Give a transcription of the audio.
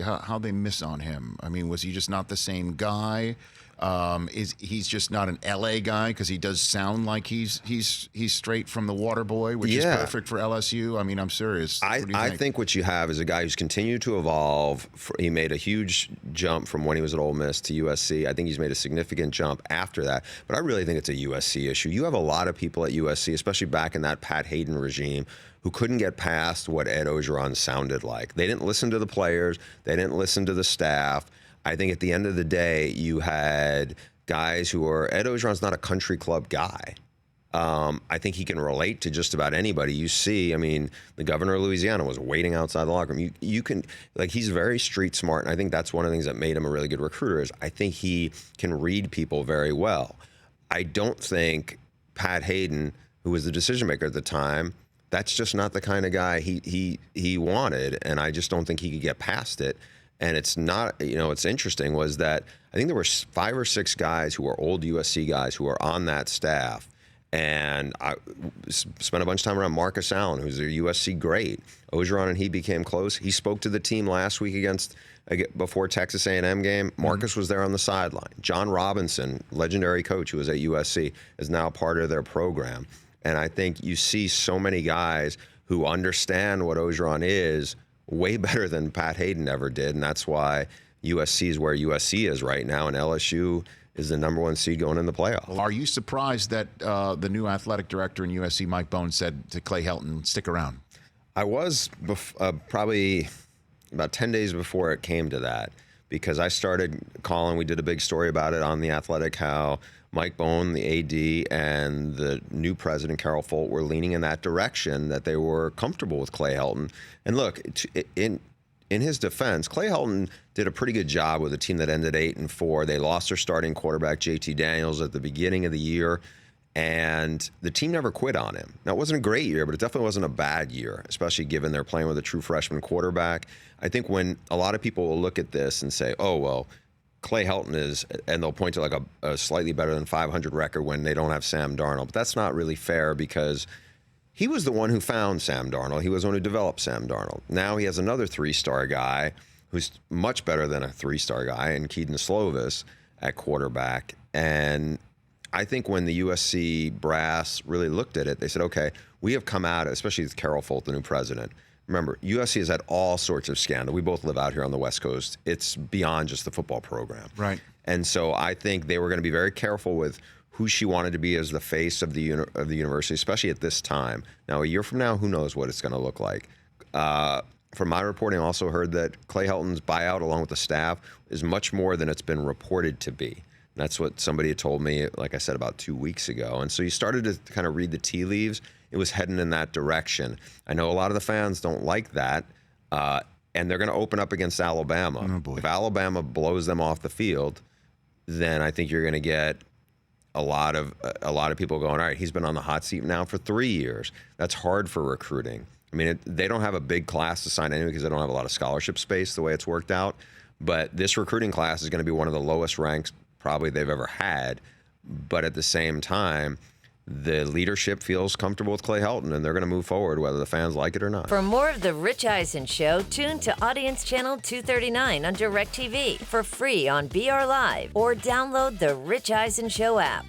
how they miss on him? I mean, was he just not the same guy? He's just not an LA guy because he does sound like he's straight from the water boy, which is perfect for LSU. I mean, I'm serious. I think what you have is a guy who's continued to evolve. He made a huge jump from when he was at Ole Miss to USC. I think he's made a significant jump after that. But I really think it's a USC issue. You have a lot of people at USC, especially back in that Pat Hayden regime, who couldn't get past what Ed Orgeron sounded like. They didn't listen to the players. They didn't listen to the staff. I think at the end of the day, you had guys who are, Ed Orgeron's not a country club guy. I think he can relate to just about anybody. You see, I mean, the governor of Louisiana was waiting outside the locker room. You can, like, he's very street smart, and I think that's one of the things that made him a really good recruiter is I think he can read people very well. I don't think Pat Hayden, who was the decision maker at the time, that's just not the kind of guy he wanted, and I just don't think he could get past it. And it's not, what's interesting was that I think there were 5 or 6 guys who were old USC guys who were on that staff. And I spent a bunch of time around Marcus Allen, who's a USC great. Orgeron and he became close. He spoke to the team last week before Texas A&M game. Marcus was there on the sideline. John Robinson, legendary coach who was at USC, is now part of their program. And I think you see so many guys who understand what Orgeron is way better than Pat Hayden ever did, and that's why USC is where USC is right now, and LSU is the #1 seed going in the playoffs. Well, are you surprised that the new athletic director in USC, Mike Bohn, said to Clay Helton, stick around? I was probably about 10 days before it came to that, because I started calling, we did a big story about it on The Athletic, how Mike Bohn, the AD, and the new president, Carol Folt, were leaning in that direction, that they were comfortable with Clay Helton. And look, in his defense, Clay Helton did a pretty good job with a team that ended 8-4. They lost their starting quarterback, JT Daniels, at the beginning of the year, and the team never quit on him. Now, it wasn't a great year, but it definitely wasn't a bad year, especially given they're playing with a true freshman quarterback. I think when a lot of people will look at this and say, oh, well, Clay Helton is, and they'll point to like a slightly better than 500 record when they don't have Sam Darnold. But that's not really fair, because he was the one who found Sam Darnold. He was the one who developed Sam Darnold. Now he has another 3-star guy who's much better than a 3-star guy, and Keaton Slovis at quarterback. And I think when the USC brass really looked at it, they said, okay, we have come out, especially with Carol Folt, the new president. Remember, USC has had all sorts of scandal. We both live out here on the West Coast. It's beyond just the football program. Right. And so I think they were going to be very careful with who she wanted to be as the face of the university, especially at this time. Now, a year from now, who knows what it's going to look like. From my reporting, I also heard that Clay Helton's buyout, along with the staff, is much more than it's been reported to be. That's what somebody had told me, like I said, about 2 weeks ago. And so you started to kind of read the tea leaves. It was heading in that direction. I know a lot of the fans don't like that, and they're going to open up against Alabama. Oh, boy. If Alabama blows them off the field, then I think you're going to get a lot of people going, all right, he's been on the hot seat now for 3 years. That's hard for recruiting. I mean, they don't have a big class to sign anyway because they don't have a lot of scholarship space the way it's worked out. But this recruiting class is going to be one of the lowest ranks probably they've ever had. But at the same time, the leadership feels comfortable with Clay Helton, and they're going to move forward whether the fans like it or not. For more of The Rich Eisen Show, tune to Audience Channel 239 on DirecTV for free on BR Live, or download the Rich Eisen Show app.